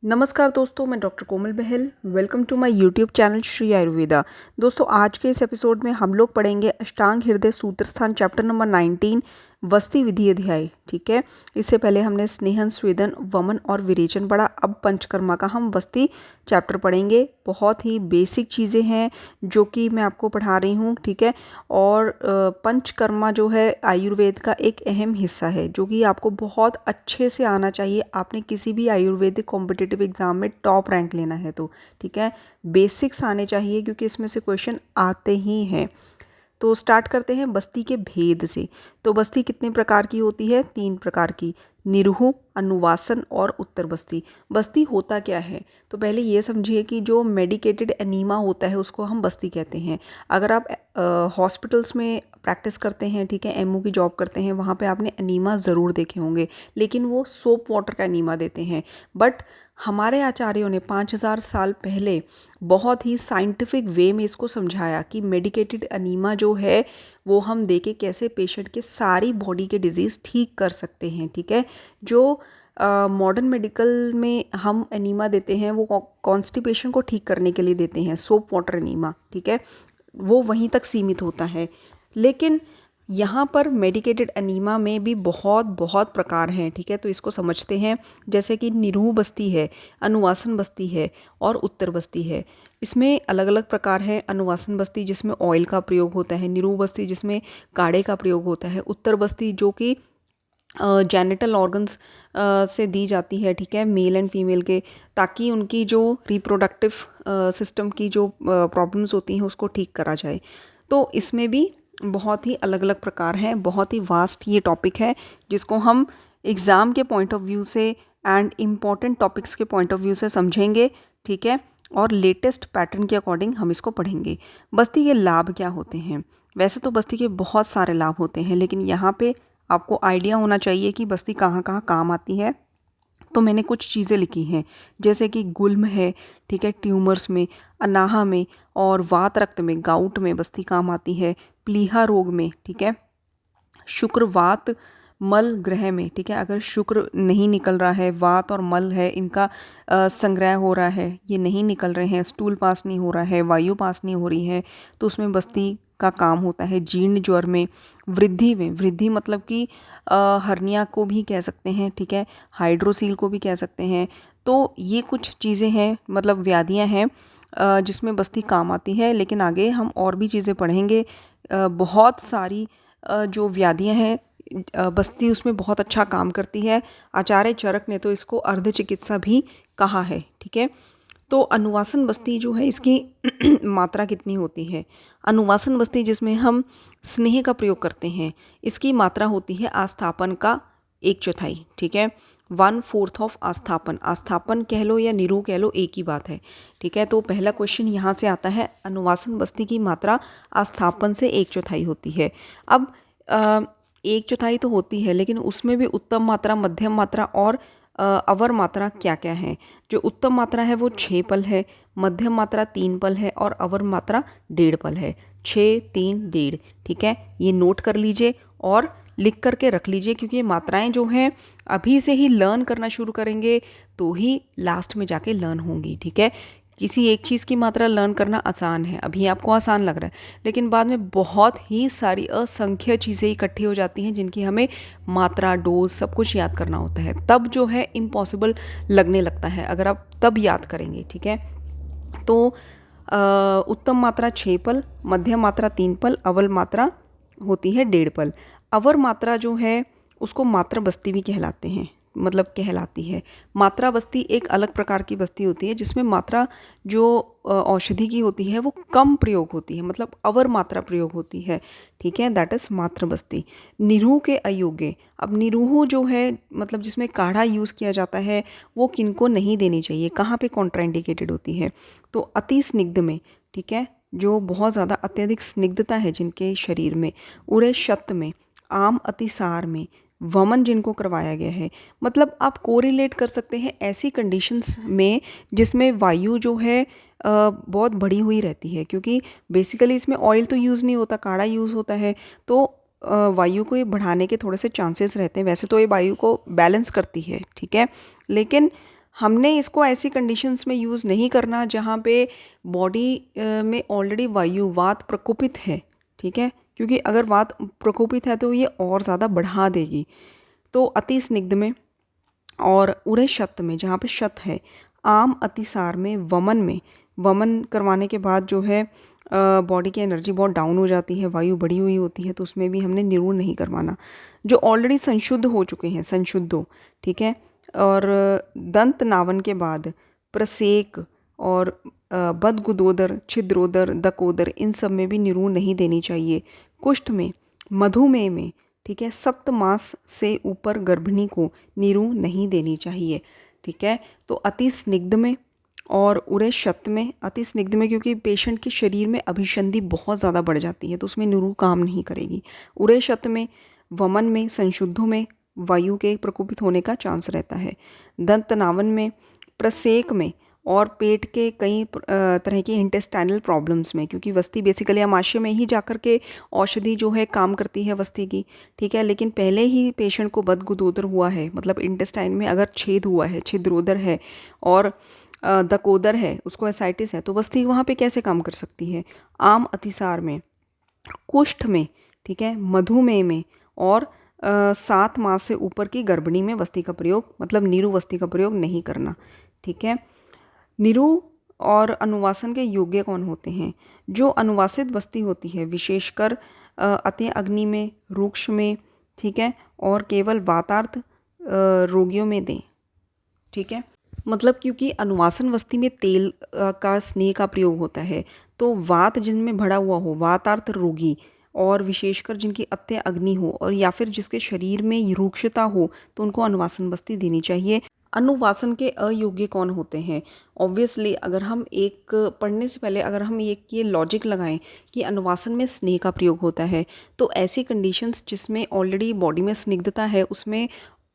नमस्कार दोस्तों, मैं doctor Komal Bahl. Welcome to my YouTube channel Shri Ayurveda. दोस्तों, आज के इस एपिसोड में हम लोग पढ़ेंगे अष्टांग हृदय सूत्रस्थान चैप्टर नंबर 19 वस्ति विधि अध्याय। ठीक है, इससे पहले हमने स्नेहन, स्वेदन, वमन और विरेचन पढ़ा। अब पंचकर्मा का हम वस्ति चैप्टर पढ़ेंगे। बहुत ही बेसिक चीज़ें हैं जो कि मैं आपको पढ़ा रही हूँ। ठीक है, और पंचकर्मा जो है आयुर्वेद का एक अहम हिस्सा है जो कि आपको बहुत अच्छे से आना चाहिए। आपने किसी भी आयुर्वेदिक कॉम्पिटिटिव एग्जाम में टॉप रैंक लेना है तो ठीक है, बेसिक्स आने चाहिए क्योंकि इसमें से क्वेश्चन आते ही हैं। तो स्टार्ट करते हैं बस्ती के भेद से। तो बस्ती कितने प्रकार की होती है? 3 प्रकार की, निरुह, अनुवासन और उत्तर बस्ती। बस्ती होता क्या है? तो पहले ये समझिए कि जो मेडिकेटेड एनीमा होता है उसको हम बस्ती कहते हैं। अगर आप हॉस्पिटल्स में प्रैक्टिस करते हैं, ठीक है, एमओ की जॉब करते हैं, वहाँ पे आपने एनीमा ज़रूर देखे होंगे, लेकिन वो सोप वाटर का एनीमा देते हैं। बट हमारे आचार्यों ने 5000 साल पहले बहुत ही साइंटिफिक वे में इसको समझाया कि मेडिकेटेड अनीमा जो है वो हम दे के कैसे पेशेंट के सारी बॉडी के डिजीज़ ठीक कर सकते हैं। ठीक है, जो मॉडर्न मेडिकल में हम एनीमा देते हैं वो कॉन्स्टिपेशन को ठीक करने के लिए देते हैं, सोप वाटर एनीमा। ठीक है, वो वहीं तक सीमित होता है। लेकिन यहाँ पर मेडिकेटेड एनीमा में भी बहुत बहुत प्रकार हैं। ठीक है, तो इसको समझते हैं। जैसे कि निरुह बस्ती है, अनुवासन बस्ती है और उत्तर बस्ती है। इसमें अलग अलग प्रकार हैं। अनुवासन बस्ती जिसमें ऑयल का प्रयोग होता है, निरुह बस्ती जिसमें काढ़े का प्रयोग होता है, उत्तर बस्ती जो कि जेनिटल ऑर्गन्स से दी जाती है। ठीक है, मेल एंड फीमेल के, ताकि उनकी जो रिप्रोडक्टिव सिस्टम की जो प्रॉब्लम्स होती हैं उसको ठीक करा जाए। तो इसमें भी बहुत ही अलग अलग प्रकार हैं। बहुत ही वास्ट ये टॉपिक है जिसको हम एग्ज़ाम के पॉइंट ऑफ व्यू से एंड इम्पॉर्टेंट टॉपिक्स के पॉइंट ऑफ व्यू से समझेंगे। ठीक है, और लेटेस्ट पैटर्न के अकॉर्डिंग हम इसको पढ़ेंगे। बस्ती के लाभ क्या होते हैं? वैसे तो बस्ती के बहुत सारे लाभ होते हैं, लेकिन यहाँ पे आपको आइडिया होना चाहिए कि बस्ती कहाँ कहाँ काम आती है। तो मैंने कुछ चीज़ें लिखी हैं, जैसे कि गुल्म है, ठीक है, ट्यूमर्स में, अनाहा में और वात रक्त में, गाउट में बस्ती काम आती है। प्लीहा रोग में, ठीक है, शुक्र वात मल ग्रह में, ठीक है, अगर शुक्र नहीं निकल रहा है, वात और मल है, इनका संग्रह हो रहा है, ये नहीं निकल रहे हैं, स्टूल पास नहीं हो रहा है, वायु पास नहीं हो रही है, तो उसमें बस्ती का काम होता है। जीर्ण ज्वर में, वृद्धि में, वृद्धि मतलब कि हर्निया को भी कह सकते हैं। ठीक है, हाइड्रोसील को भी कह सकते हैं। तो ये कुछ चीज़ें हैं, मतलब व्याधियाँ हैं जिसमें बस्ती काम आती है। लेकिन आगे हम और भी चीज़ें पढ़ेंगे। बहुत सारी जो व्याधियाँ हैं बस्ती उसमें बहुत अच्छा काम करती है। आचार्य चरक ने तो इसको अर्ध चिकित्सा भी कहा है। ठीक है, तो अनुवासन बस्ती जो है इसकी मात्रा कितनी होती है? अनुवासन बस्ती जिसमें हम स्नेह का प्रयोग करते हैं, इसकी मात्रा होती है आस्थापन का 1/4। ठीक है, 1/4 ऑफ आस्थापन। आस्थापन कह लो या निरूह कह लो, एक ही बात है। ठीक है, तो पहला क्वेश्चन यहाँ से आता है, अनुवासन बस्ती की मात्रा आस्थापन से 1/4 होती है। अब 1/4 तो होती है, लेकिन उसमें भी उत्तम मात्रा, मध्यम मात्रा और अवर मात्रा क्या क्या है? जो उत्तम मात्रा है वो 6 पल है, मध्यम मात्रा 3 पल है और अवर मात्रा 1.5 पल है। 6, 3, 1.5। ठीक है, ये नोट कर लीजिए और लिख करके रख लीजिए, क्योंकि ये मात्राएं जो हैं अभी से ही लर्न करना शुरू करेंगे तो ही लास्ट में जाके लर्न होंगी। ठीक है, किसी एक चीज़ की मात्रा लर्न करना आसान है, अभी आपको आसान लग रहा है, लेकिन बाद में बहुत ही सारी असंख्य चीज़ें इकट्ठी हो जाती हैं जिनकी हमें मात्रा, डोज सब कुछ याद करना होता है। तब जो है इम्पॉसिबल लगने लगता है अगर आप तब याद करेंगे। ठीक है, तो उत्तम मात्रा 6 पल, मध्यम मात्रा 3 पल, अवल मात्रा होती है 1.5 पल। अवर मात्रा जो है उसको मात्रा बस्ती भी कहलाते हैं, मतलब कहलाती है। मात्रा बस्ती एक अलग प्रकार की बस्ती होती है जिसमें मात्रा जो औषधि की होती है वो कम प्रयोग होती है, मतलब अवर मात्रा प्रयोग होती है। ठीक है, दैट इज मात्रा बस्ती। निरूह के अयोग्य। अब निरूह जो है मतलब जिसमें काढ़ा यूज़ किया जाता है, वो किनको नहीं देनी चाहिए, कहाँ पे कॉन्ट्राइंडिकेटेड होती है? तो अति स्निग्ध में, ठीक है, जो बहुत ज़्यादा अत्यधिक स्निग्धता है जिनके शरीर में, उरे शत में, आम अतिसार में, वमन जिनको करवाया गया है। मतलब आप कोरिलेट कर सकते हैं ऐसी कंडीशंस में जिसमें वायु जो है बहुत बढ़ी हुई रहती है, क्योंकि बेसिकली इसमें ऑयल तो यूज़ नहीं होता, काढ़ा यूज़ होता है। तो वायु को ये बढ़ाने के थोड़े से चांसेस रहते हैं। वैसे तो ये वायु को बैलेंस करती है, ठीक है, लेकिन हमने इसको ऐसी कंडीशंस में यूज़ नहीं करना जहाँ पे बॉडी में ऑलरेडी वायु वात प्रकोपित है, ठीक है, क्योंकि अगर वात प्रकोपित है तो ये और ज़्यादा बढ़ा देगी। तो अति स्निग्ध में और उरे शत में, जहाँ पे शत है, आम अतिसार में, वमन करवाने के बाद जो है बॉडी की एनर्जी बहुत डाउन हो जाती है, वायु बढ़ी हुई होती है, तो उसमें भी हमने निरूण नहीं करवाना। जो ऑलरेडी संशुद्ध हो चुके हैं, संशुद्धो, ठीक है, और दंत नावन के बाद प्रसेक और बदगुदोदर, छिद्रोदर, दकोदर, इन सब में भी निरूण नहीं देनी चाहिए। कुष्ठ में, मधुमेह में, ठीक है, सप्त मास से ऊपर गर्भिणी को निरूण नहीं देनी चाहिए, ठीक है। तो अति स्निग्ध में और उरे शत में, अति स्निग्ध में क्योंकि पेशेंट के शरीर में अभिसंधि बहुत ज़्यादा बढ़ जाती है तो उसमें निरूण काम नहीं करेगी। उरे शत में, वमन में, संशुद्धों में वायु के प्रकोपित होने का चांस रहता है। दंत नावन में, प्रसेक में और पेट के कई तरह की इंटेस्टाइनल प्रॉब्लम्स में, क्योंकि वस्ती बेसिकली आमाशय में ही जाकर के औषधि जो है काम करती है वस्ती की, ठीक है, लेकिन पहले ही पेशेंट को बदगुदोदर हुआ है, मतलब इंटेस्टाइन में अगर छेद हुआ है, छिद्रोदर है और दकोदर है, उसको एसाइटिस है, तो वस्ती वहाँ पे कैसे काम कर सकती है। आम अतिसार में, कुष्ठ में, ठीक है, मधुमेह में और 7 मास से ऊपर की गर्भिणी में वस्ती का प्रयोग, मतलब नीरु वस्ती का प्रयोग नहीं करना, ठीक है। निरु और अनुवासन के योग्य कौन होते हैं? जो अनुवासित वस्ती होती है, विशेषकर अति अग्नि में, रुक्ष में, ठीक है, और केवल वातार्थ रोगियों में दें, ठीक है। मतलब क्योंकि अनुवासन वस्ती में तेल का स्नेह का प्रयोग होता है, तो वात जिनमें भरा हुआ हो, वातार्थ रोगी, और विशेषकर जिनकी अत्य अग्नि हो और या फिर जिसके शरीर में रुक्षता हो, तो उनको अनुवासन वस्ती देनी चाहिए। अनुवासन के अयोग्य कौन होते हैं? ऑब्वियसली अगर हम एक पढ़ने से पहले अगर हम एक ये लॉजिक लगाएं कि अनुवासन में स्नेह का प्रयोग होता है, तो ऐसी कंडीशंस जिसमें ऑलरेडी बॉडी में स्निग्धता है, उसमें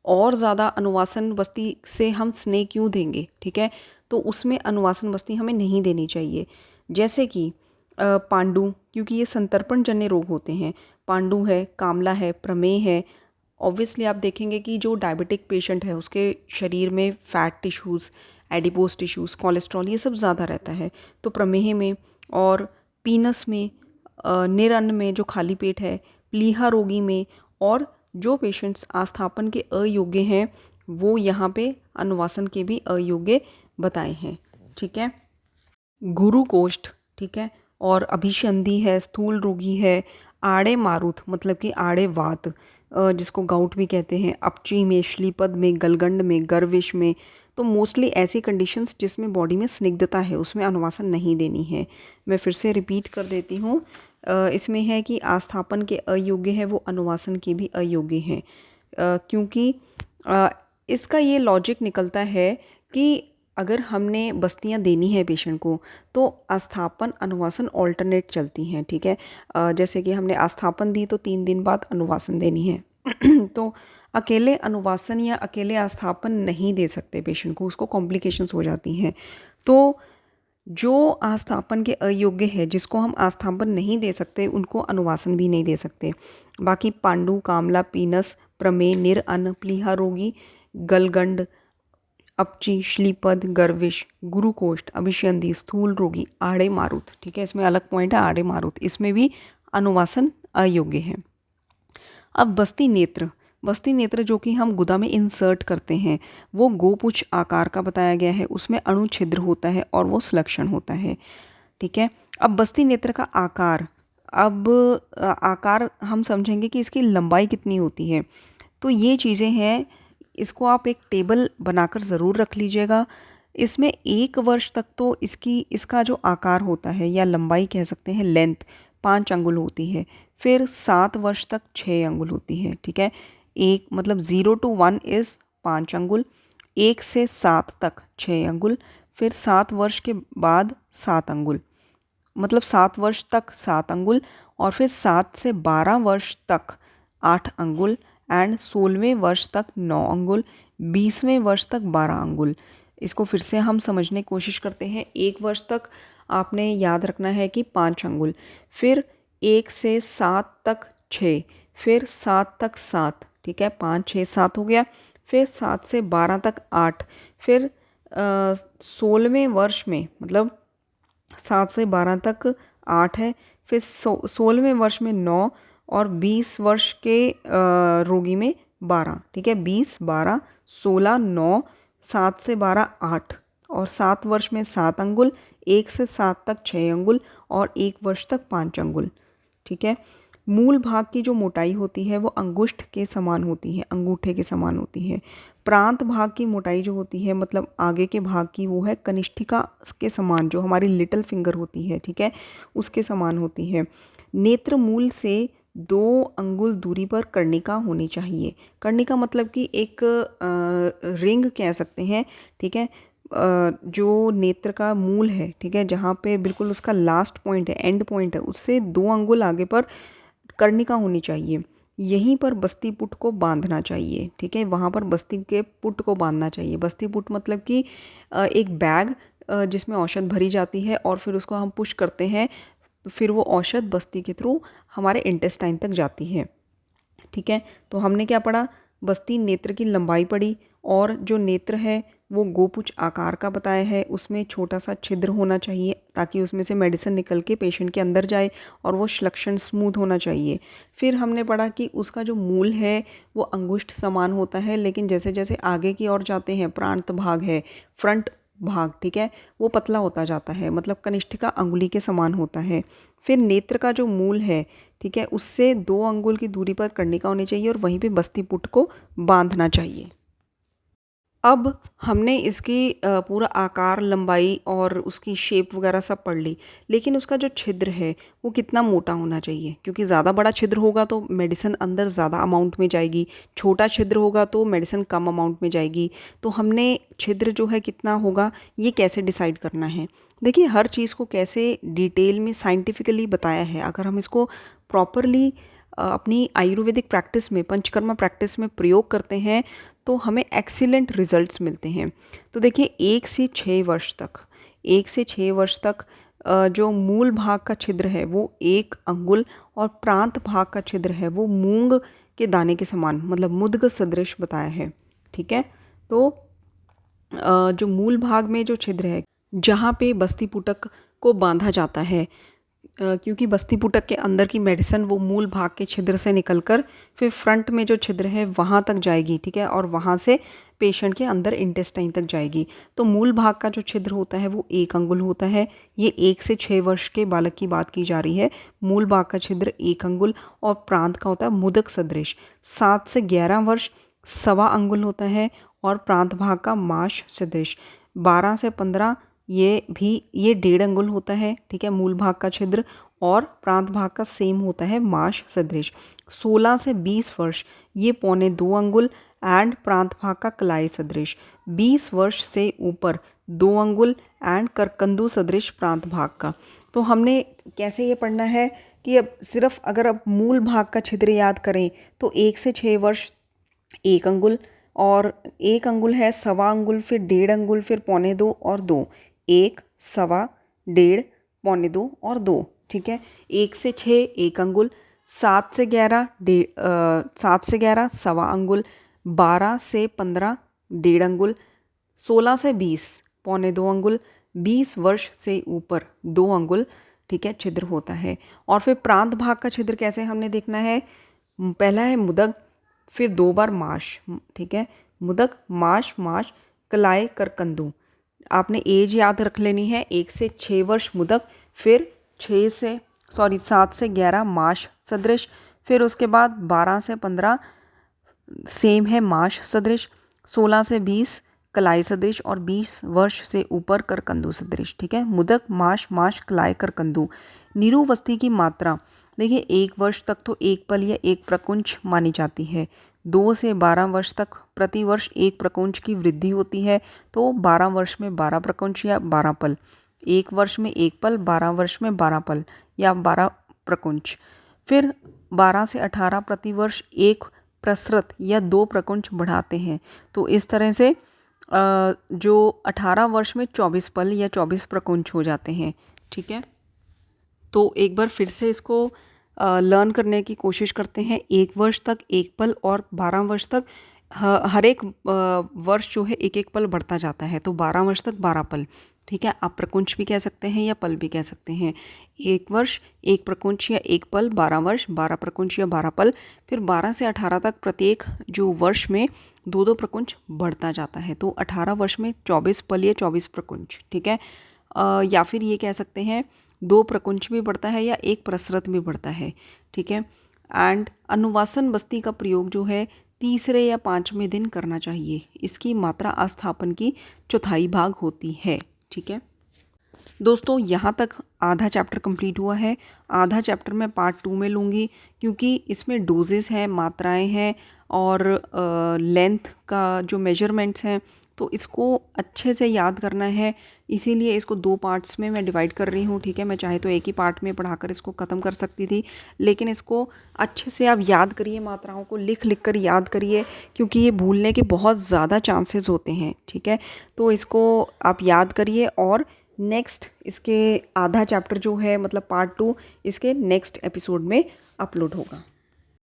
और ज़्यादा अनुवासन वस्ती से हम स्नेह क्यों देंगे, ठीक है। तो उसमें अनुवासन वस्ती हमें नहीं देनी चाहिए। जैसे कि पांडु, क्योंकि ये संतर्पण जन्य रोग होते हैं, पांडु है, कामला है, प्रमेह है। ऑब्वियसली आप देखेंगे कि जो डायबिटिक पेशेंट है उसके शरीर में fat tissues, adipose tissues, cholesterol, ये सब ज़्यादा रहता है। तो प्रमेह में और पीनस में, निरअन्न में जो खाली पेट है, प्लीहा रोगी में, और जो पेशेंट्स आस्थापन के अयोग्य हैं वो यहाँ पे अनुवासन के भी अयोग्य बताए हैं, ठीक है। गुरु कोष्ठ, ठीक है, और अभिसंधि है, स्थूल रोगी है, आड़े मारुत मतलब कि आड़े वात, जिसको गाउट भी कहते हैं, अपची में, श्लीपद में, गलगंड में, गर्विश में। तो मोस्टली ऐसी कंडीशंस जिसमें बॉडी में स्निग्धता है उसमें अनुवासन नहीं देनी है। मैं फिर से रिपीट कर देती हूँ, इसमें है कि आस्थापन के अयोग्य है वो अनुवासन के भी अयोग्य हैं, क्योंकि इसका ये लॉजिक निकलता है कि अगर हमने बस्तियां देनी है पेशेंट को तो आस्थापन अनुवासन ऑल्टरनेट चलती हैं, ठीक है। जैसे कि हमने आस्थापन दी तो 3 दिन बाद अनुवासन देनी है तो अकेले अनुवासन या अकेले आस्थापन नहीं दे सकते पेशेंट को, उसको कॉम्प्लिकेशंस हो जाती हैं। तो जो आस्थापन के अयोग्य है, जिसको हम आस्थापन नहीं दे सकते, उनको अनुवासन भी नहीं दे सकते। बाकी पांडु, कामला, पीनस, प्रमेय, निरअन्न, प्लीहा रोगी, गलगंड, अपची, श्लीपद, गर्विश, गुरुकोष्ठ, अभिसंधि, स्थूल रोगी, आड़े मारुत, ठीक है, इसमें अलग पॉइंट है आड़े मारुत, इसमें भी अनुवासन अयोग्य है। अब बस्ती नेत्र जो कि हम गुदा में इंसर्ट करते हैं वो गोपुच्छ आकार का बताया गया है, उसमें अणु छिद्र होता है और वो संलक्षण होता है, ठीक है। अब बस्ती नेत्र का आकार, अब आकार हम समझेंगे कि इसकी लंबाई कितनी होती है। तो ये चीज़ें हैं, इसको आप एक टेबल बनाकर ज़रूर रख लीजिएगा। इसमें 1 वर्ष तक तो इसका जो आकार होता है या लंबाई कह सकते हैं, लेंथ 5 अंगुल होती है। फिर 7 वर्ष तक 6 अंगुल होती है, ठीक है। एक मतलब 0 to 1 इज़ 5 अंगुल, 1 से 7 तक 6 अंगुल, फिर 7 वर्ष के बाद 7 अंगुल, मतलब 7 वर्ष तक 7 अंगुल, और फिर 7 से 12 वर्ष तक 8 अंगुल, एंड 16वें वर्ष तक 9 अंगुल, 20वें वर्ष तक 12 अंगुल। इसको फिर से हम समझने की कोशिश करते हैं। 1 वर्ष तक आपने याद रखना है कि 5 अंगुल, फिर 1 से 7 तक 6, फिर 7 तक 7, ठीक है, 5 6 7 हो गया, फिर 7 से 12 तक 8, फिर 16वें वर्ष में मतलब 7 से 12 तक 8 है, फिर 16वें वर्ष में 9 और 20 वर्ष के रोगी में 12। ठीक है, 20, 12, 16, 9, 7 से 12 8 और 7 वर्ष में 7 अंगुल, 1 से 7 तक 6 अंगुल और 1 वर्ष तक 5 अंगुल। ठीक है, मूल भाग की जो मोटाई होती है वो अंगुष्ठ के समान होती है, अंगूठे के समान होती है। प्रांत भाग की मोटाई जो होती है मतलब आगे के भाग की, वो है कनिष्ठिका के समान, जो हमारी लिटिल फिंगर होती है। ठीक है, उसके समान होती है। नेत्र मूल से 2 अंगुल दूरी पर कर्णिका होनी चाहिए। कर्णिका मतलब कि एक रिंग कह सकते हैं। ठीक है, जो नेत्र का मूल है, ठीक है, जहाँ पे बिल्कुल उसका लास्ट पॉइंट है, एंड पॉइंट है, उससे 2 अंगुल आगे पर कर्णिका होनी चाहिए। यहीं पर बस्ती पुट को बांधना चाहिए। ठीक है, वहाँ पर बस्ती के पुट को बांधना चाहिए। बस्ती पुट मतलब कि एक बैग जिसमें औषध भरी जाती है और फिर उसको हम पुश करते हैं तो फिर वो औषध बस्ती के थ्रू हमारे इंटेस्टाइन तक जाती है। ठीक है, तो हमने क्या पढ़ा, बस्ती नेत्र की लंबाई पढ़ी और जो नेत्र है वो गोपुच आकार का बताया है, उसमें छोटा सा छिद्र होना चाहिए ताकि उसमें से मेडिसिन निकल के पेशेंट के अंदर जाए और वो श्लक्षण स्मूथ होना चाहिए। फिर हमने पढ़ा कि उसका जो मूल है वो अंगुष्ठ समान होता है, लेकिन जैसे जैसे आगे की ओर जाते हैं, प्रांत भाग है, फ्रंट भाग, ठीक है, वो पतला होता जाता है, मतलब कनिष्ठिका अंगुली के समान होता है। फिर नेत्र का जो मूल है, ठीक है, उससे 2 अंगुल की दूरी पर कर्णिका होनी चाहिए और वहीं पे बस्ती पुट को बांधना चाहिए। अब हमने इसकी पूरा आकार, लंबाई और उसकी शेप वगैरह सब पढ़ ली, लेकिन उसका जो छिद्र है वो कितना मोटा होना चाहिए, क्योंकि ज़्यादा बड़ा छिद्र होगा तो मेडिसिन अंदर ज़्यादा अमाउंट में जाएगी, छोटा छिद्र होगा तो मेडिसिन कम अमाउंट में जाएगी। तो हमने छिद्र जो है कितना होगा ये कैसे डिसाइड करना है। देखिए, हर चीज़ को कैसे डिटेल में साइंटिफिकली बताया है। अगर हम इसको प्रॉपरली अपनी आयुर्वेदिक प्रैक्टिस में, पंचकर्मा प्रैक्टिस में प्रयोग करते हैं तो हमें एक्सीलेंट रिजल्ट्स मिलते हैं। तो देखिए, 1 से 6 वर्ष तक जो मूल भाग का छिद्र है वो 1 अंगुल और प्रांत भाग का छिद्र है वो मूंग के दाने के समान, मतलब मुद्ग सदृश बताया है। ठीक है, तो जो मूल भाग में जो छिद्र है जहाँ पे बस्ती पुटक को बांधा जाता है, क्योंकि बस्ती पुटक के अंदर की मेडिसिन वो मूल भाग के छिद्र से निकलकर फिर फ्रंट में जो छिद्र है वहाँ तक जाएगी। ठीक है, और वहाँ से पेशेंट के अंदर इंटेस्टाइन तक जाएगी। तो मूल भाग का जो छिद्र होता है वो 1 अंगुल होता है। ये 1 से 6 वर्ष के बालक की बात की जा रही है। मूल भाग का छिद्र 1 अंगुल और प्रांत का होता है मुदक सदृश। 7 से 11 वर्ष 1.25 अंगुल होता है और प्रांत भाग का माश सदृश। 12 से 15 ये 1.5 अंगुल होता है। ठीक है, मूल भाग का छिद्र और प्रांत भाग का सेम होता है माश सदृश। 16 से 20 वर्ष ये 1.25 अंगुल एंड प्रांत भाग का कलाई सदृश। 20 वर्ष से ऊपर 2 अंगुल एंड करकंदू सदृश प्रांत भाग का। तो हमने कैसे ये पढ़ना है कि अब सिर्फ अगर अब मूल भाग का छिद्र याद करें तो 1 से 6 वर्ष 1 अंगुल और 1 अंगुल है, 1.25 अंगुल, फिर 1.5 अंगुल, फिर 1.25 और 2। 1, 1.25, 1.5, 1.25 और 2। ठीक है, 1 से 6 1 अंगुल, 7 से 11 1.25 अंगुल, 12 से 15 1.5 अंगुल, 16 से 20 1.25 अंगुल, 20 वर्ष से ऊपर 2 अंगुल, ठीक है, छिद्र होता है। और फिर प्रांत भाग का छिद्र कैसे हमने देखना है, पहला है मुदक, फिर 2 बार माश। ठीक है, मुदक, माश, माश, कलाई, करकंदू। आपने एज याद रख लेनी है, 1 से 6 वर्ष मुदक, फिर 7 से 11 माश सदृश, फिर उसके बाद 12 से 15 सेम है माश सदृश, 16 से 20 कलाई सदृश और 20 वर्ष से ऊपर करकंदू सदृश। ठीक है, मुदक, माश, माश, कलाई, करकंदू। निरुवस्ती की मात्रा देखिए, 1 वर्ष तक तो 1 पल या 1 प्रकुंच मानी जाती है। 2 से 12 वर्ष तक प्रति वर्ष 1 प्रकुंच की वृद्धि होती है, तो 12 वर्ष में 12 प्रकुंच या 12 पल, 1 वर्ष में 1 पल, 12 वर्ष में 12 पल या 12 प्रकुंच। फिर 12 से 18 प्रति वर्ष 1 प्रसृत या 2 प्रकुंच बढ़ाते हैं। तो इस तरह से जो 18 वर्ष में 24 पल या 24 प्रकुंच हो जाते हैं। ठीक है, तो एक बार फिर से इसको लर्न करने की कोशिश करते हैं। 1 वर्ष तक 1 पल और 12 वर्ष तक हर एक वर्ष जो है एक एक पल बढ़ता जाता है, तो 12 वर्ष तक 12 पल। ठीक है, आप प्रकुंच भी कह सकते हैं या पल भी कह सकते हैं। एक वर्ष एक प्रकुंच या एक पल, 12 वर्ष 12 प्रकुंच या 12 पल। फिर 12 से 18 तक प्रत्येक जो वर्ष में दो दो प्रकुंच बढ़ता जाता है, तो 18 वर्ष में 24 पल या 24 प्रकुंच। ठीक है, या फिर ये कह सकते हैं दो प्रकुंच भी बढ़ता है या एक प्रसरत भी बढ़ता है। ठीक है, एंड अनुवासन बस्ती का प्रयोग जो है तीसरे या पाँचवें दिन करना चाहिए। इसकी मात्रा आस्थापन की चौथाई भाग होती है। ठीक है दोस्तों, यहाँ तक आधा चैप्टर कंप्लीट हुआ है। आधा चैप्टर मैं पार्ट 2 में लूँगी, क्योंकि इसमें डोजेस हैं, मात्राएं हैं और लेंथ का जो मेजरमेंट्स हैं, तो इसको अच्छे से याद करना है। इसीलिए इसको 2 पार्ट्स में मैं डिवाइड कर रही हूँ। ठीक है, मैं चाहे तो एक ही पार्ट में पढ़ाकर इसको ख़त्म कर सकती थी, लेकिन इसको अच्छे से आप याद करिए, मात्राओं को लिख लिख कर याद करिए, क्योंकि ये भूलने के बहुत ज़्यादा चांसेस होते हैं। ठीक है, तो इसको आप याद करिए और नेक्स्ट इसके आधा चैप्टर जो है मतलब पार्ट 2 इसके नेक्स्ट एपिसोड में अपलोड होगा।